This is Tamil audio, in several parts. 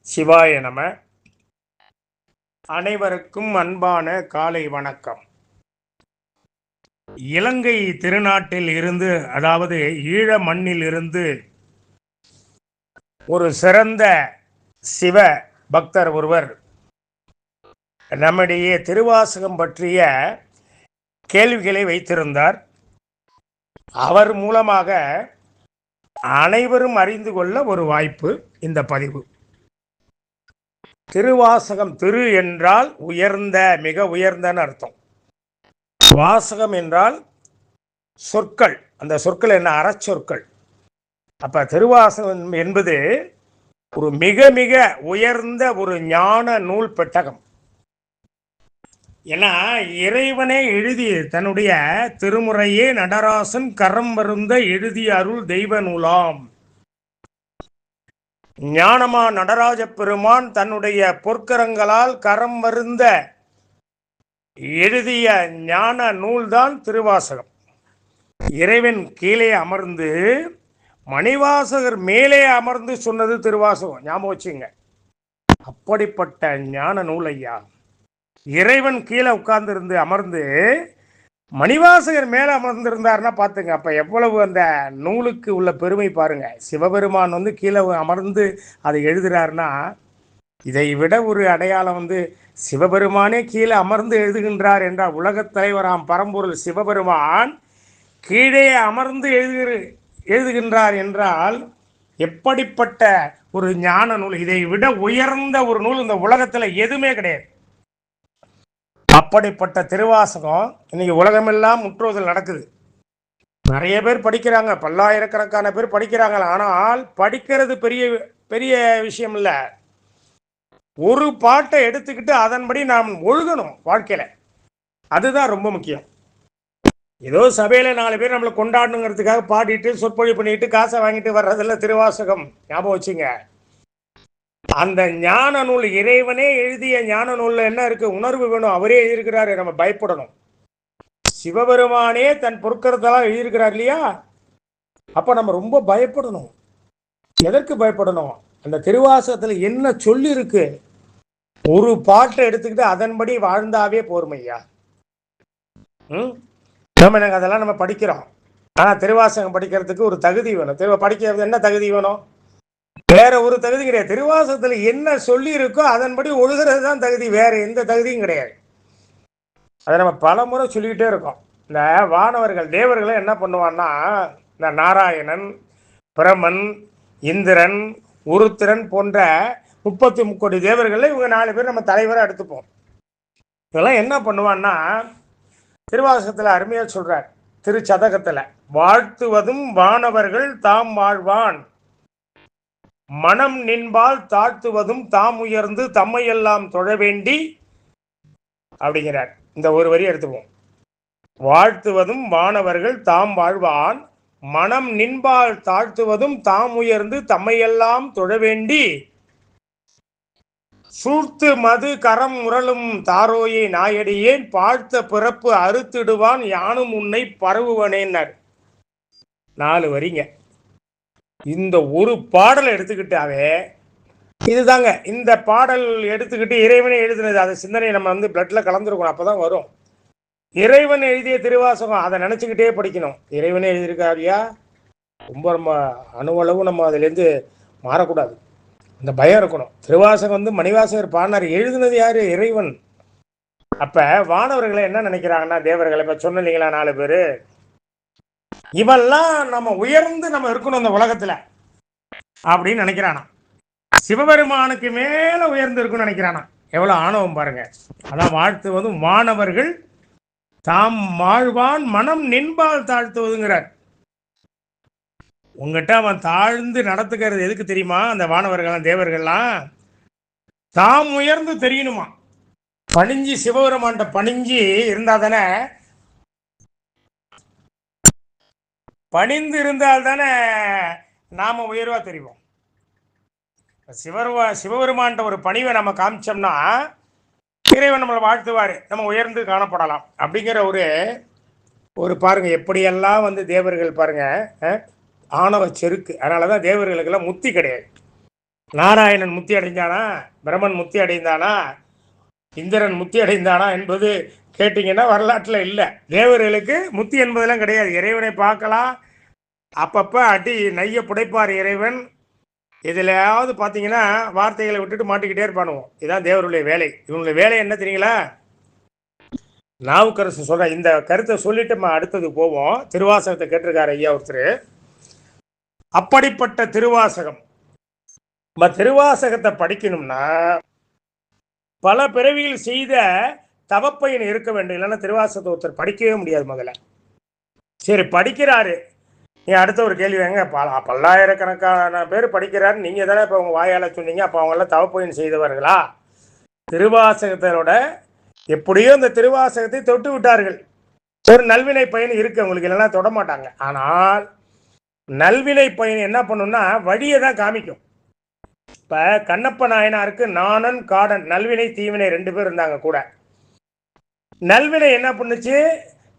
சிவாய நம. அனைவருக்கும் அன்பான காலை வணக்கம். இலங்கை திருநாட்டில் இருந்து, அதாவது ஈழ மண்ணில் இருந்து ஒரு சிறந்த சிவ பக்தர் ஒருவர் நம்முடைய திருவாசகம் பற்றிய கேள்விகளை வைத்திருந்தார். அவர் மூலமாக அனைவரும் அறிந்து கொள்ள ஒரு வாய்ப்பு இந்த பதிவு. திருவாசகம், திரு என்றால் உயர்ந்த, மிக உயர்ந்தன்னு அர்த்தம். வாசகம் என்றால் சொற்கள். அந்த சொற்கள் என்ன? அறச்சொற்கள். அப்ப திருவாசகம் என்பது ஒரு மிக மிக உயர்ந்த ஒரு ஞான நூல் பெட்டகம். ஏன்னா இறைவனே எழுதி தன்னுடைய திருமுறையே நடராசன் கரம் வருந்த எழுதிய அருள் தெய்வ நூலாம். ஞானமா நடராஜ பெருமான் தன்னுடைய பொற்கரங்களால் கரம் வருந்த எழுதிய ஞான நூல்தான் திருவாசகம். இறைவன் கீழே அமர்ந்து மணிவாசகர் மேலே அமர்ந்து சொன்னது திருவாசகம். ஞாபகம் வச்சுங்க. அப்படிப்பட்ட ஞான நூல் ஐயா. இறைவன் கீழே உட்கார்ந்து அமர்ந்து மணிவாசகர் மேலே அமர்ந்திருந்தாருன்னா பார்த்துங்க, அப்போ எவ்வளவு அந்த நூலுக்கு உள்ள பெருமை பாருங்க. சிவபெருமான் கீழே அமர்ந்து அதை எழுதுறாருன்னா இதை விட ஒரு அடையாளம் சிவபெருமானே கீழே அமர்ந்து எழுதுகின்றார் என்றால், உலகத் தலைவராம் பரம்பொருள் சிவபெருமான் கீழே அமர்ந்து எழுதுகின்றார் என்றால் எப்படிப்பட்ட ஒரு ஞான நூல்! இதை விட உயர்ந்த ஒரு நூல் இந்த உலகத்தில் எதுவுமே கிடையாது. அப்படிப்பட்ட திருவாசகம் இன்னைக்கு உலகமெல்லாம் முற்றுவதில் நடக்குது. நிறைய பேர் படிக்கிறாங்க, பல்லாயிரக்கணக்கான பேர் படிக்கிறாங்க. ஆனால் படிக்கிறது பெரிய பெரிய விஷயம் இல்லை. ஒரு பாட்டை எடுத்துக்கிட்டு அதன்படி நாம் ஒழுகணும் வாழ்க்கையில். அதுதான் ரொம்ப முக்கியம். ஏதோ சபையில் 4 பேர் நம்மளை கொண்டாடணுங்கிறதுக்காக பாடிட்டு சொற்பொழிவு பண்ணிட்டு காசை வாங்கிட்டு வர்றதில்ல திருவாசகம். ஞாபகம் வச்சுங்க. அந்த ஞான நூல் இறைவனே எழுதிய ஞான நூல்ல என்ன இருக்கு? உணர்வு வேணும். அவரே எழுதியிருக்கிறாரு, நம்ம பயப்படணும். சிவபெருமானே தன் பொற்கரத்தால் எழுதியிருக்கிறார் இல்லையா? அப்ப நம்ம ரொம்ப பயப்படணும். எதற்கு பயப்படணும்? அந்த திருவாசகத்துல என்ன சொல்லி இருக்கு? ஒரு பாட்டை எடுத்துக்கிட்டு அதன்படி வாழ்ந்தாவே போர்மையா. நம்ம அதெல்லாம் நம்ம படிக்கிறோம். ஆனா திருவாசகம் படிக்கிறதுக்கு ஒரு தகுதி வேணும். படிக்கிறது என்ன தகுதி வேணும்? வேற ஒரு தகுதி கிடையாது. திருவாசகத்துல என்ன சொல்லி இருக்கோ அதன்படி ஒழுகிறது தான் தகுதி. வேற எந்த தகுதியும் கிடையாது. அதை நம்ம பல முறை சொல்லிக்கிட்டே இருக்கோம். இந்த வானவர்கள், தேவர்களை என்ன பண்ணுவான்னா, இந்த நாராயணன், பிரமன், இந்திரன், உருத்திரன் போன்ற 33 கோடி தேவர்களை இவங்க 4 பேர் நம்ம தலைவராக எடுத்துப்போம். இதெல்லாம் என்ன பண்ணுவான்னா, திருவாசகத்துல அருமையா சொல்றார். திருச்சதகத்துல, வாழ்த்துவதும் வானவர்கள் தாம் வாழ்வான், மனம் நின்பால் தாழ்த்துவதும் தாம் உயர்ந்து தம்மையெல்லாம் தொழ வேண்டி அப்படிங்கிறார். இந்த ஒரு வரி எடுத்துப்போம். வாழ்த்துவதும் வானவர்கள் தாம் வாழ்வான், மனம் நின்பால் தாழ்த்துவதும் தாம் உயர்ந்து தம்மையெல்லாம் தொழ வேண்டி, சூழ்த்து மது கரம் முரளும் தாரோயை நாயடியேன், பார்த்த பிறப்பு அறுத்திடுவான் யானும் உன்னை பரவுவனேன்னார். 4 வரிங்க. இந்த ஒரு பாடலை எடுத்துக்கிட்டாவே இதுதாங்க. இந்த பாடல் எடுத்துக்கிட்டு இறைவனை எழுதினது, அதை சிந்தனை நம்ம பிளட்ல கலந்துருக்கணும். அப்பதான் வரும். இறைவன் எழுதிய திருவாசகம், அதை நினைச்சுக்கிட்டே படிக்கணும். இறைவனே எழுதியிருக்காரியா, ரொம்ப நம்ம அணுவளவு நம்ம அதுலேருந்து மாறக்கூடாது. அந்த பயம் இருக்கணும். திருவாசகம் மணிவாசகர் பாடினார். எழுதினது யாரு? இறைவன். அப்ப வானவர்களை என்ன நினைக்கிறாங்கன்னா, தேவர்களை இப்ப சொன்ன இல்லைங்களா 4 பேரு, இவெல்லாம் நம்ம உயர்ந்து நம்ம இருக்கணும் இந்த உலகத்துல அப்படின்னு நினைக்கிறானா. சிவபெருமானுக்கு மேல உயர்ந்து இருக்குன்னு நினைக்கிறானா. எவ்வளவு ஆணவம் பாருங்க. அதான் வாழ்த்துவதும் வானவர்கள் தாம் வாழ்வான், மனம் நின்பால் தாழ்த்துவதுங்கிறார். உங்ககிட்ட அவன் தாழ்ந்து நடத்துக்கிறது எதுக்கு தெரியுமா? அந்த வானவர்கள் தேவர்கள்லாம் தாம் உயர்ந்து தெரியணுமா. பணிஞ்சு சிவபெருமான்கிட்ட பணிஞ்சு இருந்தா தானே, பணிந்து இருந்தால் தானே நாம உயர்வா தெரியும். சிவபெருமான்கிட்ட ஒரு பணிவை நம்ம காமிச்சோம்னா இறைவன் நம்மளை வாழ்த்துவார், நம்ம உயர்ந்து காணப்படலாம் அப்படிங்கிற ஒரு பாருங்க. எப்படியெல்லாம் தேவர்கள் பாருங்க ஆணவ செருக்கு. அதனாலதான் தேவர்களுக்கெல்லாம் முத்தி கிடையாது. நாராயணன் முத்தி அடைந்தானா, பிரம்மன் முத்தி அடைந்தானா, இந்திரன் முத்தி அடைந்தானா என்பது கேட்டிங்கன்னா வரலாற்றில் இல்லை. தேவர்களுக்கு முத்தி என்பதெல்லாம் கிடையாது. இறைவனை பார்க்கலாம், அப்பப்போ அடி நைய புடைப்பார் இறைவன். இதிலையாவது பார்த்தீங்கன்னா வார்த்தைகளை விட்டுட்டு மாட்டிக்கிட்டே இருப்பானுவோம். இதுதான் தேவருடைய வேலை. இவங்களுடைய வேலை என்ன தெரியுங்களா? நாவுக்கரசு சொல்ற இந்த கருத்தை சொல்லிட்டு நம்ம அடுத்தது போவோம். திருவாசகத்தை கேட்டிருக்காரு ஐயா ஒருத்தர். அப்படிப்பட்ட திருவாசகம், நம்ம திருவாசகத்தை படிக்கணும்னா பல பிறவியில் செய்த தவப்பயன் இருக்க வேண்டும். இல்லைன்னா திருவாசகத்தை ஒருத்தர் படிக்கவே முடியாது. முதல்ல சரி படிக்கிறாரு, நீ அடுத்த ஒரு கேள்வி வாங்க. பல்லாயிரக்கணக்கான பேர் படிக்கிறாரு, நீங்க தானே இப்போ உங்க வாயால சொன்னீங்க. அப்போ அவங்களாம் தவப்பயன் செய்தவர்களா? திருவாசகத்தோட எப்படியோ இந்த திருவாசகத்தை தொட்டு விட்டார்கள். ஒரு நல்வினை பயன் இருக்கு அவங்களுக்கு, இல்லைன்னா தொட மாட்டாங்க. ஆனால் நல்வினை பயன் என்ன பண்ணும்னா வழியை தான் காமிக்கும். இப்ப கண்ணப்ப நாயனாருக்கு நாணன் காடன் நல்வினை தீவினை 2 பேர் இருந்தாங்க கூட. நல்வினை என்ன பண்ணுச்சு?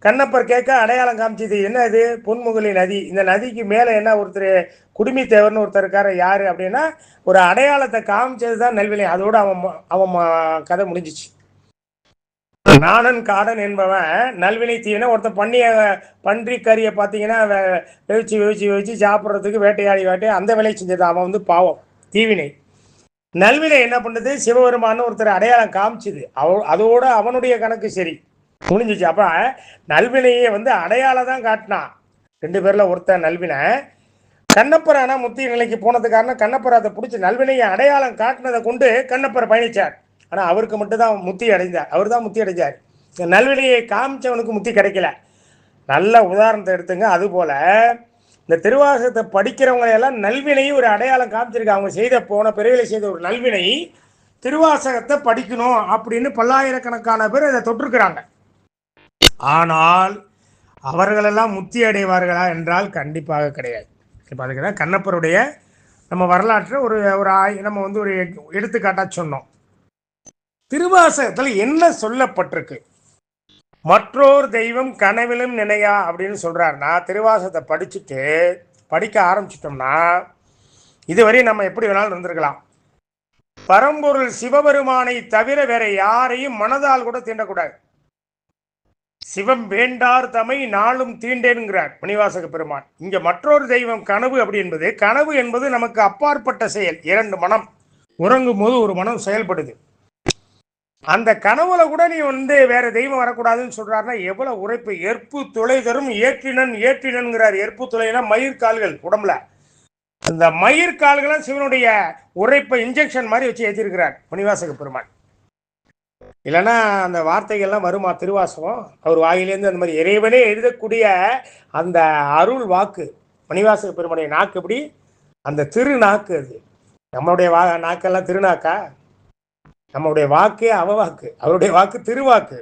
கண்ணப்பர் கேட்க அடையாளம் காமிச்சது. என்ன இது? பொன்முகலி நதி. இந்த நதிக்கு மேலே என்ன ஒருத்தர் குடுமி தேவர்னு ஒருத்தர் இருக்காரு. யாரு அப்படின்னா ஒரு அடையாளத்தை காமிச்சது தான் நல்வினை. அதோட அவன் கதை முடிஞ்சிச்சு. நாணன் காடன் என்பவன் நல்வினை தீவினை. ஒருத்தன் பன்றி கறியை பார்த்தீங்கன்னா வெவிச்சு சாப்பிட்றதுக்கு வேட்டையாடி அந்த வேலையை செஞ்சது. அவன் வந்து பாவம், தீவினை. நல்வினை என்ன பண்ணுது? சிவபெருமான்னு ஒருத்தர் அடையாளம் காமிச்சுது. அதோட அவனுடைய கணக்கு சரி முடிஞ்சிச்சு. அப்ப நல்வினையை வந்து அடையாளம் தான் காட்டினான். 2 பேர்ல ஒருத்தன் நல்வினை. கண்ணப்பர் ஆனா முத்திய நிலைக்கு போனது காரணம் கண்ணப்பர் அதை பிடிச்சி நல்வினையை அடையாளம் காட்டினதை கொண்டு கண்ணப்பர் பயணிச்சார். ஆனா அவருக்கு மட்டும் தான் முத்தி அடைந்தார். அவர் தான் முத்தி அடைஞ்சார். நல்வினையை காமிச்சவனுக்கு முத்தி கிடைக்கல. நல்ல உதாரணத்தை எடுத்துங்க. அதுபோல இந்த திருவாசகத்தை படிக்கிறவங்க எல்லாம் நல்வினையும் ஒரு அடையாளம் காமிச்சிருக்காங்க. அவங்க செய்த போன பிறவிலை செய்த ஒரு நல்வினை திருவாசகத்தை படிக்கணும் அப்படின்னு பல்லாயிரக்கணக்கான பேர் அதை தொட்டிருக்கிறாங்க. ஆனால் அவர்களெல்லாம் முத்தி அடைவார்களா என்றால் கண்டிப்பாக கிடையாது. இப்போ அதுக்கு தான் கண்ணப்பருடைய நம்ம வரலாற்றை ஒரு நம்ம வந்து ஒரு எடுத்துக்காட்டா சொன்னோம். திருவாசகத்தில் என்ன சொல்லப்பட்டிருக்கு? மற்றொரு தெய்வம் கனவிலும் நினையா அப்படின்னு சொல்றாருன்னா, திருவாசகத்தை படிக்க ஆரம்பிச்சிட்டோம்னா இதுவரை நம்ம எப்படி வேணாலும் இருந்திருக்கலாம். பரம்பொருள் சிவபெருமானை தவிர வேற யாரையும் மனதால் கூட தீண்டக்கூடாது. சிவம் வேண்டார் தமை நாளும் தீண்டேன்கிறார் மணிவாசக பெருமான். இங்க மற்றொரு தெய்வம் கனவு அப்படி என்பது, கனவு என்பது நமக்கு அப்பாற்பட்ட செயல். 2 மனம் உறங்கும் போது ஒரு மனம் செயல்படுது. அந்த கனவுல கூட நீ வந்து வேற தெய்வம் வரக்கூடாதுன்னு சொல்றாருன்னா எவ்வளவு உரைப்பு! ஏற்பு துளை தரும் ஏற்றினன்கிறார். ஏற்பு துளைனா மயிர்கால்கள் உடம்புல. அந்த மயிர்கால்களை சிவனுடைய உரைப்பை இன்ஜெக்ஷன் மாதிரி வச்சு ஏற்றிருக்கிறார் மணிவாசக பெருமான். இல்லைன்னா அந்த வார்த்தைகள்லாம் வருமா திருவாசகம்? அவர் வாயிலேருந்து அந்த மாதிரி இறைவனே எழுதக்கூடிய அந்த அருள் வாக்கு மணிவாசக பெருமானுடைய நாக்கு எப்படி? அந்த திருநாக்கு. அது நம்மளுடைய நாக்கெல்லாம் திருநாக்கா? நம்மளுடைய வாக்கே அவவாக்கு, அவருடைய வாக்கு திருவாக்கு.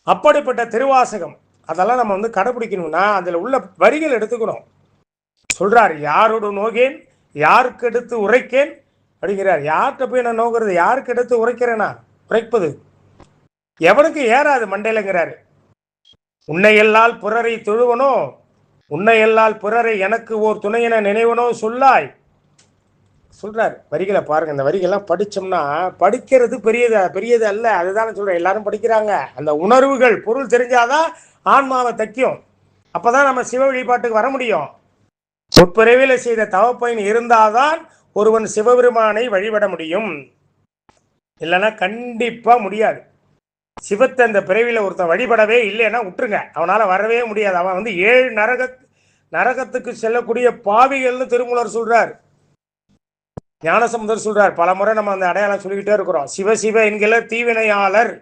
அப்படிப்பட்ட திருவாசகம் அதெல்லாம் நம்ம வந்து கடைபிடிக்கணும்னா அதில் உள்ள வரிகள் எடுத்துக்கணும். சொல்றார், யாரோடு நோகேன் யாருக்கு எடுத்து உரைக்கேன் அப்படிங்கிறார். யார்கிட்ட போய் நான் நோகிறது? யாருக்கு எடுத்து உரைக்கிறேனா? உரைப்பது எவனுக்கு ஏறாது மண்டையிலங்கிறாரு. உன்னையெல்லால் பிறரை தொழுவனோ, உன்னையெல்லால் பிறரை எனக்கு ஓர் துணையென நினைவனோ சொல்லாய் சொல்றாரு. வரிகளை பாருங்க. இந்த வரிகள்லாம் படிச்சோம்னா, படிக்கிறது பெரியது அல்ல. அதுதான் சொல்றேன், எல்லாரும் படிக்கிறாங்க. அந்த உணர்வுகள் பொருள் தெரிஞ்சாதான் ஆன்மாவை தைக்கும். அப்பதான் நம்ம சிவ வழிபாட்டுக்கு வர முடியும். முற்பிறவில செய்த தவப்பயன் இருந்தாதான் ஒருவன் சிவபெருமானை வழிபட முடியும். இல்லைன்னா கண்டிப்பா முடியாது. சிவத்தை அந்த பிறவில ஒருத்தன் வழிபடவே இல்லைன்னா விட்டுருங்க, அவனால வரவே முடியாது. அவன் வந்து 7 நரகத்துக்கு செல்லக்கூடிய பாவிகள்னு திருமூலர் சொல்றார், ஞானசம்பந்தர் சொல்றார். பல முறை நம்ம அந்த அடையாளம் சொல்லிக்கிட்டே இருக்கிறோம். சிவ என்கிற தீவினையாளர்.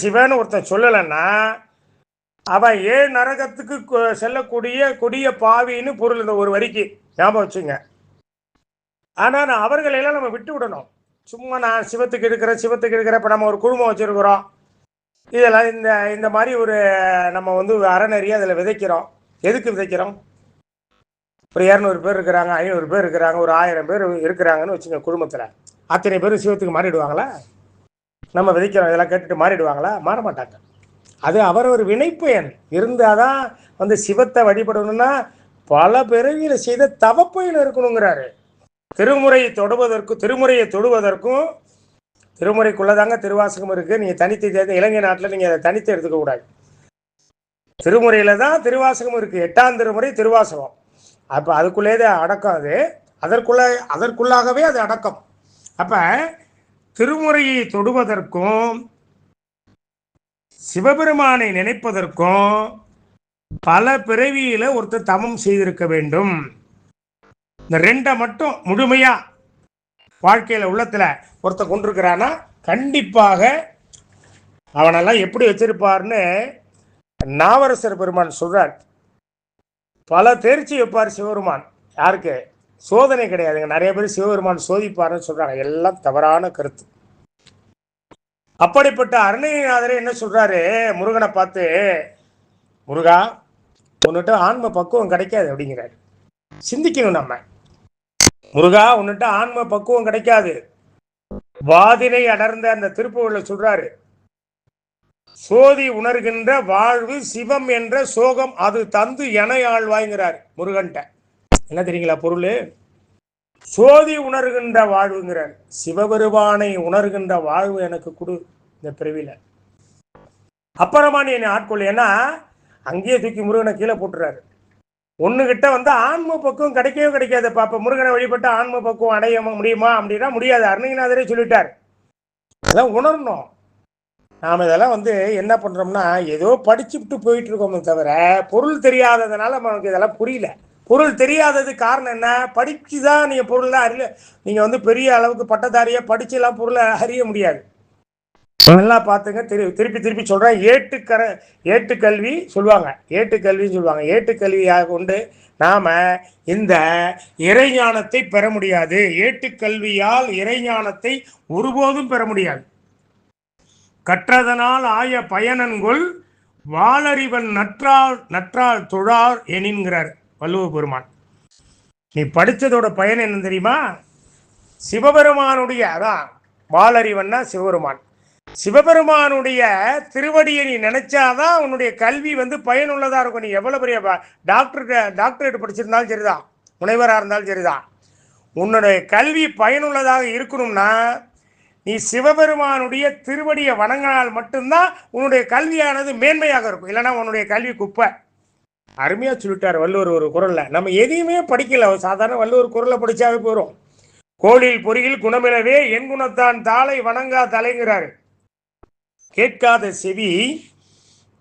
சிவன்னு ஒருத்தன் சொல்லலைன்னா அவன் 7 நரகத்துக்கு செல்லக்கூடிய கொடிய பாவின்னு பொருள். இந்த ஒரு வரிக்கு ஞாபகம் வச்சுங்க. ஆனால் அவர்களெல்லாம் நம்ம விட்டு விடணும். சும்மா நான் சிவத்துக்கு எடுக்கிறேன். இப்போ நம்ம ஒரு குடும்பம் வச்சுருக்கிறோம். இதெல்லாம் இந்த மாதிரி ஒரு நம்ம வந்து அறநெறியை அதில் விதைக்கிறோம். எதுக்கு விதைக்கிறோம்? ஒரு 200 பேர் இருக்கிறாங்க, 500 பேர் இருக்கிறாங்க, ஒரு 1000 பேர் இருக்கிறாங்கன்னு வச்சுங்க குடும்பத்தில். அத்தனை பேர் சிவத்துக்கு மாறிடுவாங்களா? நம்ம விதைக்கிறோம் இதெல்லாம் கேட்டுட்டு மாறிடுவாங்களா? மாற மாட்டாங்க. அது அவர் ஒரு வினைப்பயன் இருந்தால் தான் வந்து சிவத்தை வழிபடணும்னா பல பிறவியில செய்த தவப்பயன் இருக்கணுங்கிறாரு. திருமுறையை தொடுவதற்கும் திருமுறைக்குள்ளதாங்க திருவாசகம் இருக்கு. நீங்க தனித்து இலங்கை நாட்டில் நீங்க அதை தனித்து எடுத்துக்க கூடாது. திருமுறையில தான் திருவாசகம் இருக்கு. 8ஆம் திருமுறை திருவாசகம். அப்ப அதுக்குள்ளேயே அடக்கம். அதற்குள்ளாகவே அது அடக்கம். அப்ப திருமுறையை தொடுவதற்கும் சிவபெருமானை நினைப்பதற்கும் பல பிறவியில ஒருத்தர் தவம் செய்திருக்க வேண்டும். இந்த ரெண்டை மட்டும் முழுமையா வாழ்க்கையில உள்ளத்துல ஒருத்தர் கொண்டிருக்கிறான்னா கண்டிப்பாக அவனெல்லாம் எப்படி வச்சிருப்பார்னு நாவரசர் பெருமான் சொல்றார். பல தேர்ச்சி வைப்பார் சிவபெருமான். யாருக்கு? சோதனை கிடையாதுங்க. நிறைய பேர் சிவபெருமான் சோதிப்பாருன்னு சொல்றாங்க. எல்லாம் தவறான கருத்து. அப்படிப்பட்ட அருணகிரிநாதரே என்ன சொல்றாரு முருகனை பார்த்து, முருகா உன்னிட்ட ஆன்ம பக்குவம் கிடைக்காது அப்படிங்கிறாரு. சிந்திக்கணும் நம்ம. முருகா உன்னிட்ட ஆன்ம பக்குவம் கிடைக்காது. வாதினை அடர்ந்த அந்த திருப்புகழ்ல சொல்றாரு, சோதி உணர்கின்ற வாழ்வு சிவம் என்ற சோகம் அது தந்து என ஆழ்வாய்ங்கிறார் முருகன்ட்ட. என்ன தெரியுங்களா பொருள்? சோதி உணர்கின்ற வாழ்வுங்கிறார். சிவபெருமானை உணர்கின்ற வாழ்வு எனக்கு கொடு இந்த பிறவில. அப்புறமா நீ என்னை ஆட்கொள்ளு. ஏன்னா அங்கேயே தூக்கி முருகனை கீழே போட்டுறாரு. ஒண்ணுகிட்ட ஆன்ம பக்குவம் கிடைக்கவே கிடைக்காது. பாப்ப முருகனை வழிபட்டு ஆன்ம பக்குவம் அடைய முடியுமா அப்படின்னா முடியாது. அருணகிரிநாதரே சொல்லிட்டார். அதான் உணரணும். நாம் இதெல்லாம் என்ன பண்றோம்னா ஏதோ படிச்சுட்டு போயிட்டு இருக்கோமே தவிர பொருள் தெரியாததுனால நமக்கு இதெல்லாம் புரியல. பொருள் தெரியாதது காரணம் என்ன? படிச்சுதான் நீங்க பொருளை அறிய. நீங்க பெரிய அளவுக்கு பட்டதாரியா படிச்சுலாம் பொருளை அறிய முடியாது. நல்லா பார்த்துங்க. திருப்பி சொல்றேன். ஏட்டுக்கல்வி சொல்லுவாங்க. ஏட்டுக்கல்வின்னு சொல்லுவாங்க. ஏட்டுக்கல்வியாக கொண்டு நாம இந்த இறைஞானத்தை பெற முடியாது. ஏட்டுக்கல்வியால் இறைஞானத்தை ஒருபோதும் பெற முடியாது. கற்றதனால் ஆய பயனன்கொள் வாளறிவன் நற்றால் தொழார் என்கிறார் வள்ளுவ பெருமான். நீ படித்ததோட பயன் என்ன தெரியுமா? சிவபெருமானுடைய, அதான் வாளறிவன்னா சிவபெருமான், சிவபெருமானுடைய திருவடியை நீ நினைச்சாதான் உன்னுடைய கல்வி பயனுள்ளதா இருக்கும். நீ எவ்வளவு பெரிய டாக்டரேட் படிச்சிருந்தாலும் சரிதான், முனைவராக இருந்தாலும் சரிதான், உன்னுடைய கல்வி பயனுள்ளதாக இருக்கணும்னா நீ சிவபெருமானுடைய திருவடியை வணங்கினால் மட்டும்தான் உன்னுடைய கல்வியானது மேன்மையாக இருக்கும். இல்லைன்னா உன்னுடைய கல்வி குப்பை. அருமையா சொல்லிட்டார் வள்ளுவர் ஒரு குறள்ல. நம்ம எதையுமே படிக்கல. சாதாரண வள்ளுவர் குறளை படிச்சாவே போறோம். கோளில் பொறியில் குணமிலவே என் குணத்தான் தாளை வணங்கா தலைங்கிறாரு. கேட்காத செவி,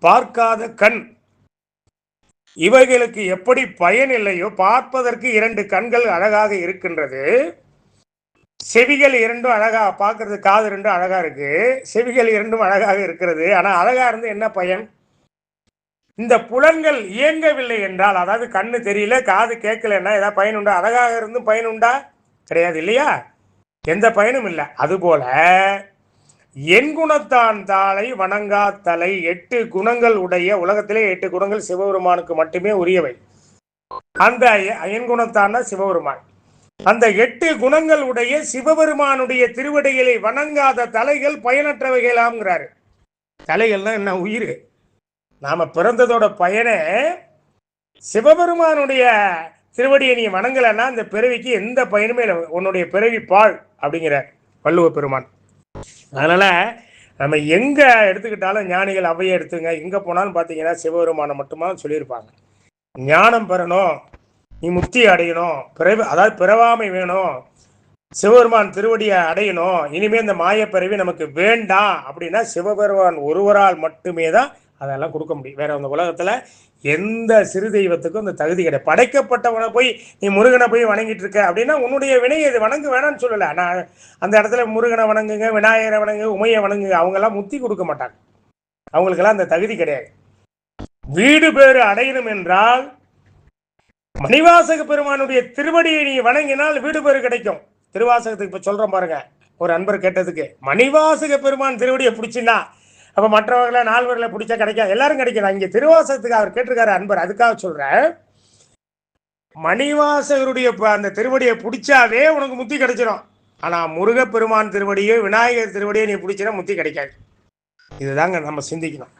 பார்க்காத கண், இவைகளுக்கு எப்படி பயன் இல்லையோ பார்ப்பதற்கு 2 கண்கள் அழகாக இருக்கின்றது. செவிகள் 2 அழகா பார்க்கறது, காது 2 அழகா இருக்கு, செவிகள் 2 அழகாக இருக்கிறது. ஆனா அழகா இருந்து என்ன பயன்? இந்த புலன்கள் இயங்கவில்லை என்றால், அதாவது கண்ணு தெரியல, காது கேட்கலன்னா ஏதாவது பயன் உண்டா? அழகாக இருந்தும் பயன் உண்டா? கிடையாது இல்லையா? எந்த பயனும் இல்லை. அதுபோல என் குணத்தான் தாளை வணங்கா தலை. 8 குணங்கள் உடைய, உலகத்திலே 8 குணங்கள் சிவபெருமானுக்கு மட்டுமே உரியவை. அந்த என் குணத்தான் சிவபெருமான். அந்த 8 குணங்கள் உடைய சிவபெருமானுடைய திருவடிகளை வணங்காத தலைகள் பயனற்றவைகளாம்ங்கிறாரு. தலைகள்னா என்ன? உயிர். நாம பிறந்ததோட பயனே சிவபெருமானுடைய திருவடியை நீ வணங்கலைன்னா இந்த பிறவிக்கு எந்த பயனுமே இல்லை. உன்னுடைய பிறவி பாழ் அப்படிங்கிறார் வள்ளுவ பெருமான். அதனால நம்ம எங்க எடுத்துக்கிட்டாலும், ஞானிகள் அவையை எடுத்துங்க, எங்க போனாலும் பார்த்தீங்கன்னா சிவபெருமானை மட்டுமா சொல்லியிருப்பாங்க. ஞானம் பெறணும், நீ முக்தி அடையணும், அதாவது பிறவாமை வேணும், சிவபெருமான் திருவடியை அடையணும், இனிமே இந்த மாயப்பிறவி நமக்கு வேண்டாம் அப்படின்னா சிவபெருமான் ஒருவரால் மட்டுமே தான் அதெல்லாம் கொடுக்க முடியும். வேற அந்த உலகத்துல எந்த சிறு தெய்வத்துக்கும் அந்த தகுதி கிடையாது. படைக்கப்பட்டவனை போய் நீ முருகனை போய் வணங்கிட்டு இருக்க அப்படின்னா உன்னுடைய வினை இது. வணங்கு வேணான்னு சொல்லலை. நான் அந்த இடத்துல முருகனை வணங்குங்க, விநாயகரை வணங்கு, உமையை வணங்குங்க, அவங்கெல்லாம் முத்தி கொடுக்க மாட்டாங்க. அவங்களுக்கெல்லாம் அந்த தகுதி கிடையாது. வீடு பேறு அடையணும் என்றால் மணிவாசக பெருமானுடைய திருவடியை நீ வணங்கினால் வீடு பேறு கிடைக்கும். திருவாசகத்துக்கு இப்ப சொல்றோம் பாருங்க. ஒரு அன்பர் கேட்டதுக்கு, மணிவாசக பெருமான் திருவடியை பிடிச்சின்னா அப்ப மற்றவர்களை 4 பேர்களை பிடிச்சா கிடைக்காது, எல்லாரும் கிடைக்கணும். இங்க திருவாசகத்துக்கு அவர் கேட்டிருக்காரு அன்பர். அதுக்காக சொல்றேன், மணிவாசகருடைய அந்த திருவடியை பிடிச்சாவே உனக்கு முத்தி கிடைச்சிடும். ஆனா முருகப்பெருமான் திருவடியோ விநாயகர் திருவடியோ நீ பிடிச்சினா முத்தி கிடைக்காது. இதுதாங்க நம்ம சிந்திக்கணும்.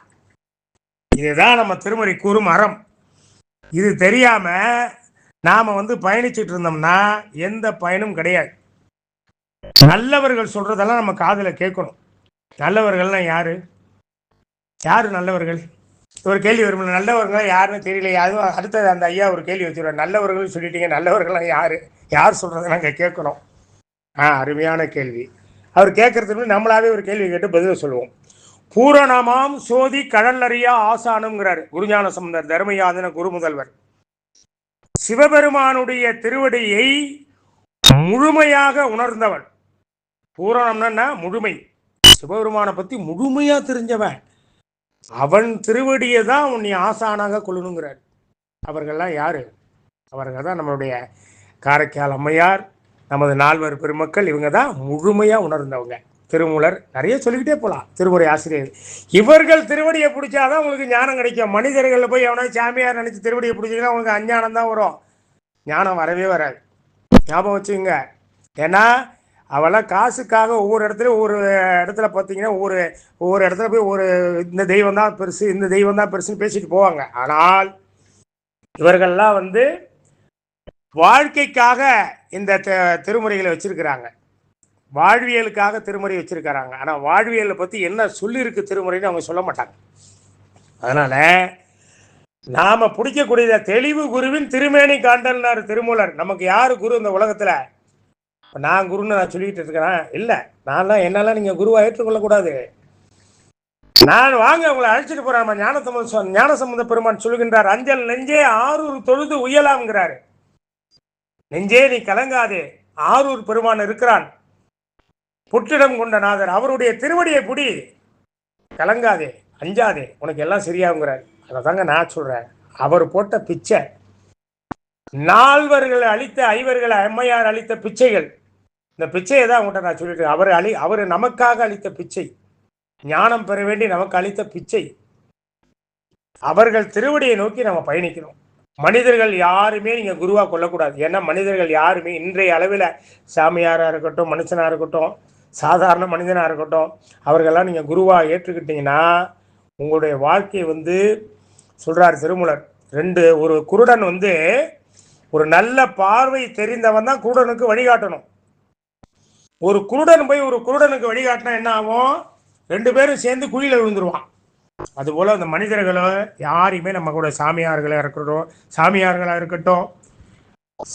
இதுதான் நம்ம திருமுறை கூறும் அறம். இது தெரியாம நாம பயணிச்சுட்டு இருந்தோம்னா எந்த பயனும் கிடையாது. நல்லவர்கள் சொல்றதெல்லாம் நம்ம காதுல கேட்கணும். நல்லவர்கள்னா யாரு? யாரு நல்லவர்கள்? ஒரு கேள்வி வரும், நல்லவர்கள் யாருன்னு தெரியல. அதுவும் அடுத்தது அந்த ஐயா ஒரு கேள்வி வச்சுருவார், நல்லவர்கள் சொல்லிட்டீங்க, நல்லவர்கள்லாம் யாரு? யார் சொல்றதை நாங்கள் கேட்கணும்? அருமையான கேள்வி. அவர் கேட்கறதுக்கு நம்மளாவே ஒரு கேள்வி கேட்டு பதில் சொல்லுவோம். பூரணமாம் சோதி கடல்லறியா ஆசானுங்கிறார் குருஞான சம்பந்தர், தர்மயாதன குரு முதல்வர். சிவபெருமானுடைய திருவடியை முழுமையாக உணர்ந்தவன். பூரணம்னா முழுமை. சிவபெருமானை பத்தி முழுமையா தெரிஞ்சவன். அவன் திருவடியை தான் உன்னை ஆசானாக கொள்ளணுங்கிறார். அவர்கள்லாம் யாரு? அவர்கள் தான் நம்மளுடைய காரைக்கால் அம்மையார், நமது நால்வர் பெருமக்கள். இவங்க தான் முழுமையா உணர்ந்தவங்க. திருமூலர், நிறைய சொல்லிக்கிட்டே போகலாம், திருமுறை ஆசிரியர். இவர்கள் திருவடியை பிடிச்சாதான் உங்களுக்கு ஞானம் கிடைக்கும். மனிதர்களில் போய் எவனா சாமியார் நினைச்சு திருவடியை பிடிச்சிங்கன்னா உங்களுக்கு அஞ்ஞானம் தான் வரும், ஞானம் வரவே வராது. ஞாபகம் வச்சுங்க. ஏன்னா அவெல்லாம் காசுக்காக ஒவ்வொரு இடத்துலையும் ஒவ்வொரு இடத்துல பார்த்தீங்கன்னா ஒவ்வொரு இடத்துல போய் இந்த தெய்வம் தான் பெருசு, இந்த தெய்வம் தான் பெருசுன்னு பேசிட்டு போவாங்க. ஆனால் இவர்கள்லாம் வாழ்க்கைக்காக இந்த திருமுறைகளை வச்சிருக்கிறாங்க, வாழ்வியலுக்காக திருமுறை வச்சிருக்கிறாங்க. ஆனால் வாழ்வியலை பற்றி என்ன சொல்லியிருக்கு திருமுறைன்னு அவங்க சொல்ல மாட்டாங்க. அதனால நாம பிடிக்கக்கூடிய தெளிவு குருவின் திருமேனி காண்டல்னாரு திருமூலர். நமக்கு யாரு குரு இந்த உலகத்துல? நான் குருன்னு நான் சொல்லிட்டு இருக்கிறேன் இல்லை, நான்லாம் என்னெல்லாம் நீங்க குருவா ஏற்றுக்கொள்ளக்கூடாது. நான் வாங்க உங்களை அழைச்சிட்டு போறேன். ஞானசம்பந்த பெருமான் சொல்லுகின்றார், அஞ்சல் நெஞ்சே ஆரூர் தொழுது உயலாம்ங்கிறாரு. நெஞ்சே நீ கலங்காதே, ஆரூர் பெருமான் இருக்கிறான், புற்றிடம் கொண்ட நாதர், அவருடைய திருவடியை புடி, கலங்காதே, அஞ்சாதே, உனக்கு எல்லாம் சரியாகுங்கிறார். அதை தாங்க நான் சொல்றேன். அவர் போட்ட பிச்சை, நால்வர்களை அளித்த ஐவர்களை அம்மையார் அளித்த பிச்சைகள், இந்த பிச்சையை தான் உங்கள்கிட்ட நான் சொல்லிட்டு, அவர் நமக்காக அளித்த பிச்சை, ஞானம் பெற வேண்டி நமக்கு அளித்த பிச்சை. அவர்கள் திருவடியை நோக்கி நம்ம பயணிக்கணும். மனிதர்கள் யாருமே நீங்க குருவா கொள்ளக்கூடாது. ஏன்னா மனிதர்கள் யாருமே இன்றைய அளவில் சாமியாரா இருக்கட்டும், மனுஷனா இருக்கட்டும், சாதாரண மனிதனா இருக்கட்டும், அவர்களெல்லாம் நீங்க குருவா ஏற்றுக்கிட்டீங்கன்னா உங்களுடைய வாழ்க்கை சொல்றார் திருமூலர். ஒரு குருடன் ஒரு நல்ல பார்வை தெரிந்தவன் தான் குருடனுக்கு வழிகாட்டணும். ஒரு குருடன் போய் ஒரு குருடனுக்கு வழிகாட்டினா என்ன ஆகும்? ரெண்டு பேரும் சேர்ந்து குழியில விழுந்துருவான். அதுபோல அந்த மனிதர்களோ யாரையுமே நம்ம கூட சாமியார்களா இருக்கட்டும்,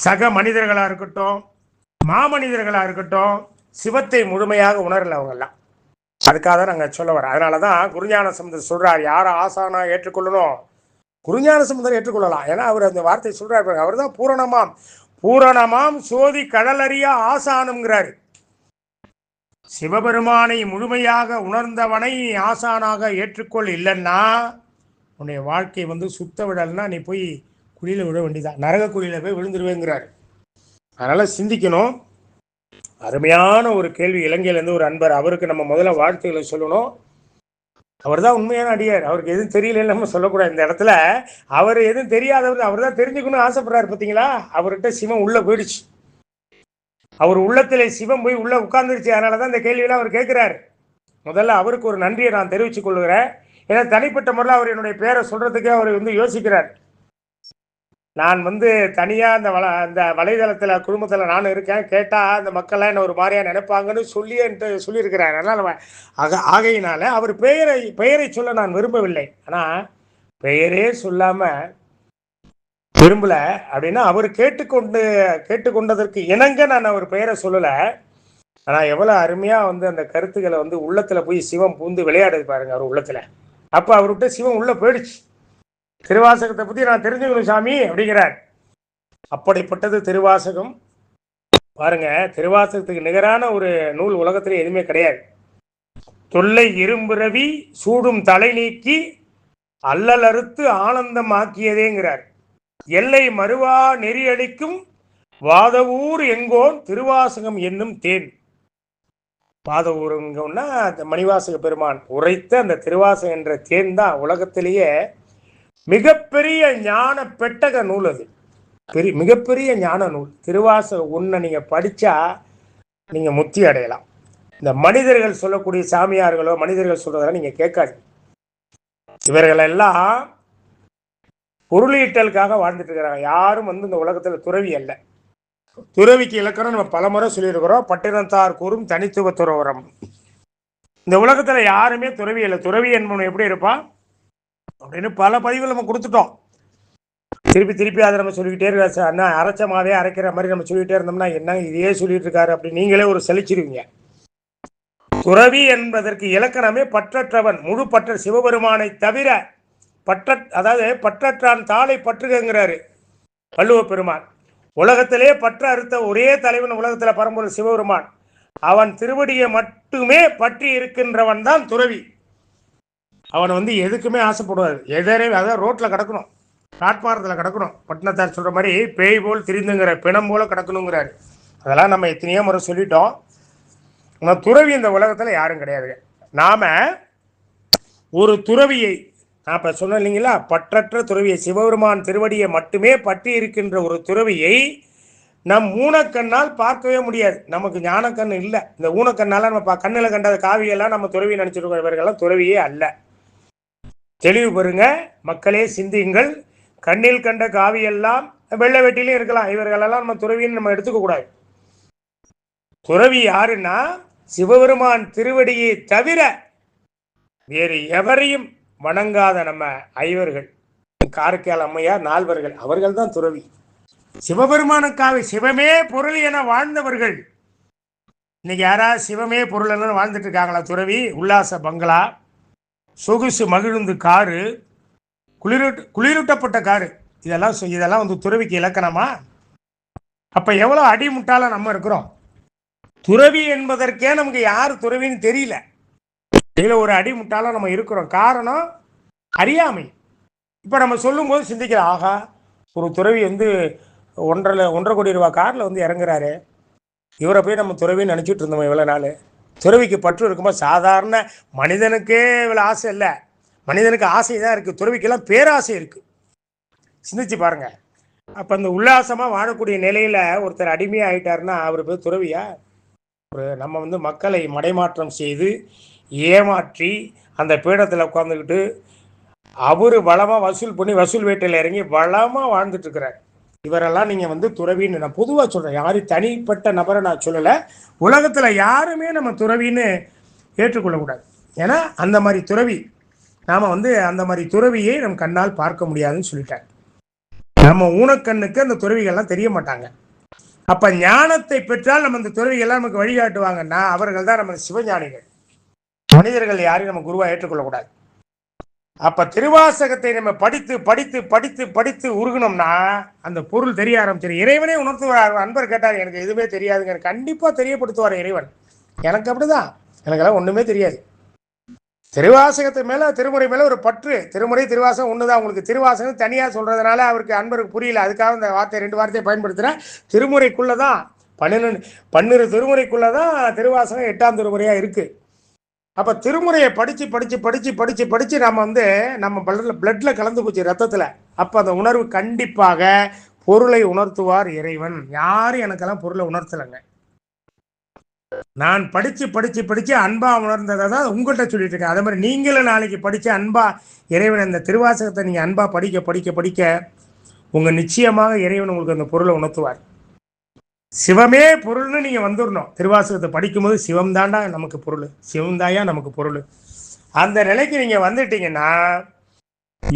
சக மனிதர்களா இருக்கட்டும், மாமனிதர்களா இருக்கட்டும், சிவத்தை முழுமையாக உணரல அவங்கெல்லாம். அதுக்காக தான் நாங்கள் சொல்ல வரோம். அதனாலதான் குருஞான சம்பந்தர் சொல்றார், யாரை ஆசானா ஏற்றுக்கொள்ளணும்? குருஞான சம்பந்தர் ஏற்றுக்கொள்ளலாம். ஏன்னா அவர் அந்த வார்த்தை சொல்றாரு, அவர் தான் பூரணமாம் சோதி கடலறியா ஆசானுங்கிறாரு. சிவபெருமானை முழுமையாக உணர்ந்தவனை ஆசானாக ஏற்றுக்கொள். இல்லைன்னா உன்னுடைய வாழ்க்கை சுத்த விடல்னா நீ போய் குழியில விழ வேண்டியதான், நரக குழியில போய் விழுந்துருவேங்கிறாரு. அதனால சிந்திக்கணும். அருமையான ஒரு கேள்வி. இலங்கையிலேருந்து ஒரு அன்பர், அவருக்கு நம்ம முதல்ல வாழ்த்துக்களை சொல்லணும். அவர் தான் உண்மையான அடியார். அவருக்கு எதுவும் தெரியலன்னு நம்ம சொல்லக்கூடாது இந்த இடத்துல. அவர் எதுவும் தெரியாதவர், அவர் தான் தெரிஞ்சுக்கணும்னு ஆசைப்படுறாரு. பார்த்தீங்களா, அவர்கிட்ட சிவம் உள்ள போயிடுச்சு, அவர் உள்ளத்திலே சிவம் போய் உள்ள உட்கார்ந்துருச்சு. அதனாலதான் இந்த கேள்வியெல்லாம் அவர் கேட்கிறாரு. முதல்ல அவருக்கு ஒரு நன்றியை நான் தெரிவித்துக் கொள்கிறேன். ஏன்னா தனிப்பட்ட முறையில் அவர் என்னுடைய பேரை சொல்றதுக்கே அவர் யோசிக்கிறார். நான் தனியா அந்த வலைதளத்துல குடும்பத்துல நானும் இருக்கேன், கேட்டா அந்த மக்கள்லாம் என்ன ஒரு மாதிரியா நினைப்பாங்கன்னு சொல்லியிருக்கிறார். அதனால ஆகையினால அவர் பெயரை சொல்ல நான் விரும்பவில்லை. ஆனா பெயரே சொல்லாம விரும்பல அப்படின்னா அவர் கேட்டுக்கொண்டதற்கு இணங்க நான் அவர் பெயரை சொல்லல. ஆனா எவ்வளவு அருமையா அந்த கருத்துக்களை உள்ளத்துல போய் சிவம் பூந்து விளையாடுது பாருங்க அவர் உள்ளத்துல. அப்ப அவர்கிட்ட சிவம் உள்ள போயிடுச்சு. திருவாசகத்தை பத்தி நான் தெரிஞ்சுக்கணும் சாமி அப்படிங்கிறார். அப்படிப்பட்டது திருவாசகம். பாருங்க, திருவாசகத்துக்கு நிகரான ஒரு நூல் உலகத்துல எதுவுமே கிடையாது. தொல்லை இரும்பிறவி சூடும் தலை நீக்கி அல்லல் அறுத்து ஆனந்தம் ஆக்கியதேங்கிறார். எல்லை மறுவா நெறியடிக்கும் வாதவூர் எங்கோன் திருவாசகம் என்னும் தேன். வாதவூர் எங்கோன்னா மணிவாசக பெருமான் உரைத்த அந்த திருவாசகம் என்ற தேன் தான் உலகத்திலேயே மிகப்பெரிய ஞான பெட்டக நூல். அது மிகப்பெரிய ஞான நூல். திருவாசகம் ஒன்றை நீங்க படிச்சா நீங்க முத்தி அடையலாம். இந்த மனிதர்கள் சொல்லக்கூடிய சாமியார்களோ மனிதர்கள் சொல்றதெல்லாம் நீங்க கேட்காது. இவர்களெல்லாம் பொருளீட்டலுக்காக வாழ்ந்துட்டு இருக்கிறாங்க. யாரும் வந்து இந்த உலகத்தில் துறவி அல்ல. துறவிக்கு இலக்கணம் நம்ம பல முறை சொல்லியிருக்கிறோம். பட்டினத்தார் கூறும் தனித்துவ துறவரம். இந்த உலகத்தில் யாருமே துறவி இல்லை. துறவி என்பவன் எப்படி இருப்பான் அப்படின்னு பல பதிவுகள் நம்ம கொடுத்துட்டோம். திருப்பி திருப்பி அதை நம்ம சொல்லிக்கிட்டே இருக்க அண்ணா அரைச்சமாவே அரைக்கிற மாதிரி நம்ம சொல்லிக்கிட்டே இருந்தோம்னா என்ன இதையே சொல்லிட்டு இருக்காரு அப்படி நீங்களே ஒரு சலிச்சிருவீங்க. துறவி என்பதற்கு இலக்கணமே பற்றற்றவன், முழு பற்ற சிவபெருமானை தவிர அதாவது பற்றற்றான் தாளை பற்றுகிறாரு வள்ளுவ பெருமான். உலகத்திலே பற்ற அறுத்த ஒரே தலைவன் உலகத்தில் பரம்பொருள் சிவபெருமான். அவன் திருவடியை மட்டுமே பற்றி இருக்கின்றவன் தான் துறவி. அவன் வந்து எதுக்குமே ஆசைப்படுவார். அதாவது ரோட்டில் கிடக்கணும், பிளாட்பாரத்தில் கிடக்கணும். பட்டினத்தார் சொல்கிற மாதிரி பேய் போல் திரிந்துங்கிற பிணம் போல கிடக்கணுங்கிறாரு. அதெல்லாம் நம்ம எத்தனையோ முறை சொல்லிட்டோம். ஆனால் துறவி இந்த உலகத்தில் யாரும் கிடையாது. நாம் ஒரு துறவியை நான் இப்போ சொன்னேன் இல்லைங்களா, பற்றற்ற துறவியை, சிவபெருமான் திருவடியை மட்டுமே பற்றி இருக்கின்ற ஒரு துறவியை நம் ஊனக்கண்ணால் பார்க்கவே முடியாது. நமக்கு ஞானக்கண் இல்லை. இந்த ஊனக்கண்ணால் நம்ம கண்ணில் கண்ட காவியெல்லாம் நம்ம துறவி நினச்சிருக்கோம். இவர்களெல்லாம் துறவியே அல்ல. தெளிவு பெறுங்க மக்களே, சிந்தியுங்கள். கண்ணில் கண்ட காவியெல்லாம் வெள்ளை வெட்டிலையும் இருக்கலாம். இவர்களெல்லாம் நம்ம துறவின்னு நம்ம எடுத்துக்க கூடாது. துறவி யாருன்னா சிவபெருமான் திருவடியை தவிர வேறு எவரையும் வணங்காத நம்ம ஐவர்கள், காரைக்கால் அம்மையார், நால்வர்கள், அவர்கள் தான் துறவி. சிவபெருமானுக்காக சிவமே பொருள் என வாழ்ந்தவர்கள். இன்னைக்கு யாராவது சிவமே பொருள் என வாழ்ந்துட்டு இருக்காங்களா? துறவி உல்லாச பங்களா, சொகுசு மகிழுந்து காரு, குளிரூட்டப்பட்ட காரு, இதெல்லாம் வந்து துறவிக்கு இலக்கணமா? அப்ப எவ்வளவு அடிமுட்டால நம்ம இருக்கிறோம். துறவி என்பதற்கே நமக்கு யார் துறவின்னு தெரியல. இதுல ஒரு அடிமுட்டால நம்ம இருக்கிறோம். காரணம் அறியாமை. இப்ப நம்ம சொல்லும் போது சிந்திக்கிற, ஆகா ஒரு துறவி வந்து 1.5 கோடி ரூபாய் கார்ல வந்து இறங்குறாரு, இவரை போய் நம்ம துறவின்னு நினைச்சிட்டு இருந்தோம் இவ்வளவு நாள். துறவிக்கு பற்று இருக்கும்போது சாதாரண மனிதனுக்கே இவ்வளவு ஆசை இல்லை. மனிதனுக்கு ஆசை தான் இருக்கு, துறவிக்கெல்லாம் பேராசை இருக்கு. சிந்திச்சு பாருங்க. அப்ப அந்த உல்லாசமா வாழக்கூடிய நிலையில ஒருத்தர் அடிமையா ஆயிட்டாருன்னா அவர் பேர் துறவியா? நம்ம வந்து மக்களை மடைமாற்றம் செய்து ஏமாற்றி அந்த பீடத்தில் உட்காந்துக்கிட்டு அவரு வளமா வசூல் பண்ணி வசூல் வேட்டையில் இறங்கி வளமா வாழ்ந்துட்டு இருக்கிறார். இவரெல்லாம் நீங்க வந்து துறவின்னு நான் பொதுவாக சொல்றேன். யாரும் தனிப்பட்ட நபரை நான் சொல்லலை. உலகத்துல யாருமே நம்ம துறவின்னு ஏற்றுக்கொள்ளக்கூடாது. ஏன்னா அந்த மாதிரி துறவி நாம வந்து அந்த மாதிரி துறவியை நம் கண்ணால் பார்க்க முடியாதுன்னு சொல்லிட்டாங்க. நம்ம ஊனக்கண்ணுக்கு அந்த துறவிகள்லாம் தெரிய மாட்டாங்க. அப்ப ஞானத்தை பெற்றால் நம்ம இந்த துறவிகள்லாம் நமக்கு வழிகாட்டுவாங்கன்னா அவர்கள் தான் நம்ம சிவஞானிகள். மனிதர்கள் யாரையும் நம்ம குருவா ஏற்றுக்கொள்ளக்கூடாது. அப்ப திருவாசகத்தை நம்ம படித்து படித்து படித்து படித்து உருகணும்னா அந்த பொருள் தெரிய ஆரம்பிச்சிடும். இறைவனே உணர்த்துவார். அன்பர் கேட்டார், எனக்கு எதுவுமே தெரியாதுங்க. எனக்கு கண்டிப்பா தெரியப்படுத்துவார் இறைவன். எனக்கு அப்படிதான், எனக்கெல்லாம் ஒண்ணுமே தெரியாது. திருவாசகத்து மேல திருமுறை மேல ஒரு பற்று. திருமுறை திருவாசகம் ஒண்ணுதான். உங்களுக்கு திருவாசகம் தனியா சொல்றதுனால அவருக்கு அன்பருக்கு புரியல. அதுக்காக இந்த வார்த்தை 2 வார்த்தையை பயன்படுத்துறேன். திருமுறைக்குள்ளதான் 12 திருமுறைக்குள்ளதான் திருவாசகம் 8ஆம் திருமுறையா இருக்கு. அப்ப திருமுறையை படிச்சு படிச்சு படிச்சு படிச்சு படிச்சு நம்ம வந்து நம்ம பிளட்ல கலந்து போச்சு, ரத்தத்துல. அப்ப அந்த உணர்வு கண்டிப்பாக பொருளை உணர்த்துவார் இறைவன். யாரும் எனக்கெல்லாம் பொருளை உணர்த்தலைங்க. நான் படிச்சு படிச்சு படிச்சு அன்பா உணர்ந்ததை தான் உங்கள்கிட்ட சொல்லிட்டு இருக்கேன். அதே மாதிரி நீங்களும் நாளைக்கு படிச்சு அன்பா இறைவன் அந்த திருவாசகத்தை நீங்க அன்பா படிக்க படிக்க படிக்க உங்க நிச்சயமாக இறைவன் உங்களுக்கு அந்த பொருளை உணர்த்துவார். சிவமே பொருள்னு நீங்க வந்துடணும். திருவாசகத்தை படிக்கும்போது சிவம் தாண்டா நமக்கு பொருள், சிவந்தாயா நமக்கு பொருள். அந்த நிலைக்கு நீங்க வந்துட்டீங்கன்னா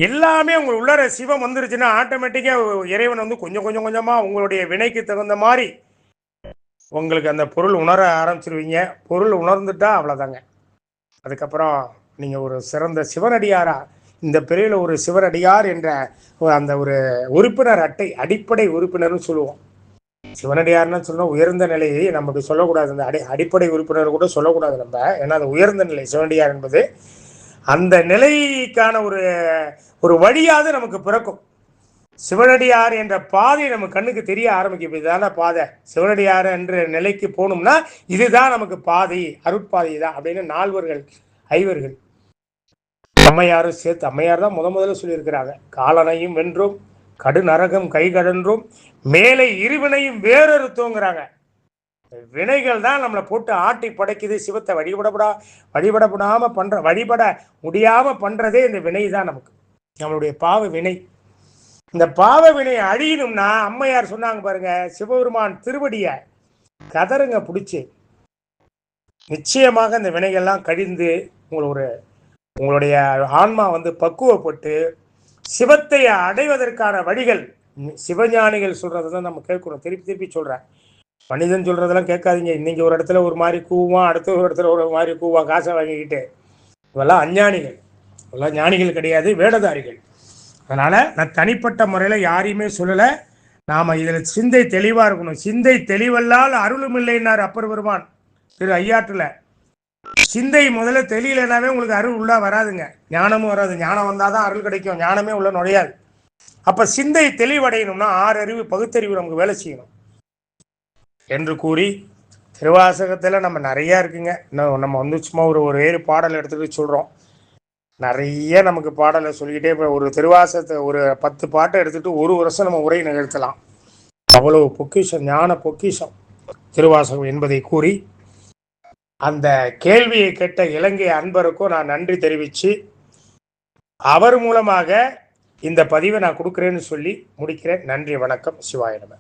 எல்லாமே உங்க உள்ளர சிவம் வந்துருச்சுன்னா ஆட்டோமேட்டிக்கா இறைவன் வந்து கொஞ்சம் கொஞ்சம் கொஞ்சமா உங்களுடைய வினைக்கு தகுந்த மாதிரி உங்களுக்கு அந்த பொருள் உணர ஆரம்பிச்சிருவீங்க. பொருள் உணர்ந்துட்டா அவ்வளோதாங்க. அதுக்கப்புறம் நீங்கள் ஒரு சிறந்த சிவனடியாரா இந்த பிரிவில் ஒரு சிவனடியார் என்ற அந்த ஒரு உறுப்பினர் அட்டை, அடிப்படை உறுப்பினர்னு சொல்லுவோம். சிவனடியார்னு சொன்னால் உயர்ந்த நிலையை நம்ம இப்படி சொல்லக்கூடாது. அந்த அடிப்படை உறுப்பினர் கூட சொல்லக்கூடாது நம்ம. ஏன்னா அது உயர்ந்த நிலை. சிவனடியார் என்பது அந்த நிலைக்கான ஒரு வழியாவது நமக்கு பிறக்கும். சிவனடியார் என்ற பாதை நம்ம கண்ணுக்கு தெரிய ஆரம்பிக்கும். இதுதான பாதை, சிவனடியார் என்ற நிலைக்கு போகணும்னா இதுதான் நமக்கு பாதை, அருட்பாதை தான் அப்படின்னு 4 ஐவர்கள் அம்மையாரும் சேர்த்து, அம்மையார் தான் முதல்ல சொல்லியிருக்கிறாங்க. காலனையும் வென்றும் கடு நரகம் கை கடன்றும் மேலே இருவினையும் வேறறுத்தோங்கிறாங்க. வினைகள் தான் நம்மளை போட்டு ஆட்டி படைக்குது. சிவத்தை வழிபட முடியாம பண்றதே இந்த வினை தான். நமக்கு நம்மளுடைய பாவ வினை. இந்த பாவ வினை அழியணும்னா அம்மையார் சொன்னாங்க பாருங்க, சிவபெருமான் திருவடிய கதருங்க பிடிச்சி. நிச்சயமாக இந்த வினைகள்லாம் கழிந்து உங்களுடைய ஆன்மா பக்குவப்பட்டு சிவத்தை அடைவதற்கான வழிகள் சிவஞானிகள் சொல்றதுதான் நம்ம கேட்கணும். திருப்பி திருப்பி சொல்றேன், மனிதன் சொல்றதெல்லாம் கேட்காதீங்க. இன்னைக்கு ஒரு இடத்துல ஒரு மாதிரி கூவான், அடுத்த ஒரு இடத்துல ஒரு மாதிரி கூவான், காசை வாங்கிக்கிட்டு. இவெல்லாம் அஞ்ஞானிகள், இவெல்லாம் ஞானிகள் கிடையாது, வேடதாரிகள். அதனால நான் தனிப்பட்ட முறையில் யாரையுமே சொல்லலை. நாம இதில் சிந்தை தெளிவாக இருக்கணும். சிந்தை தெளிவல்லால் அருளும் இல்லைன்னார் அப்பர் பெருமான் திரு ஐயாற்றுல. சிந்தை முதல்ல தெரியலனாவே உங்களுக்கு அருள் உள்ள வராதுங்க, ஞானமும் வராது. ஞானம் வந்தாதான் அருள் கிடைக்கும், ஞானமே உள்ள நுழையாது. அப்ப சிந்தை தெளிவடையணும்னா 6 அறிவு பகுத்தறிவு நமக்கு வேலை செய்யணும் என்று கூறி, திருவாசகத்தில் நம்ம நிறையா இருக்குங்க. இன்னும் நம்ம சும்மா ஒரு 7 பாடல் எடுத்துகிட்டு சொல்கிறோம். நிறைய நமக்கு பாடலை சொல்லிக்கிட்டே இப்போ ஒரு திருவாசகத்தை ஒரு 10 பாட்டை எடுத்துகிட்டு 1 வருஷம் நம்ம உரை நிகழ்த்தலாம். அவ்வளவு பொக்கிஷம், ஞான பொக்கிஷம் திருவாசகம் என்பதை கூறி, அந்த கேள்வியை கேட்ட இலங்கை அன்பருக்கும் நான் நன்றி தெரிவித்து, அவர் மூலமாக இந்த பதிவை நான் கொடுக்குறேன்னு சொல்லி முடிக்கிறேன். நன்றி, வணக்கம், சிவாய நம.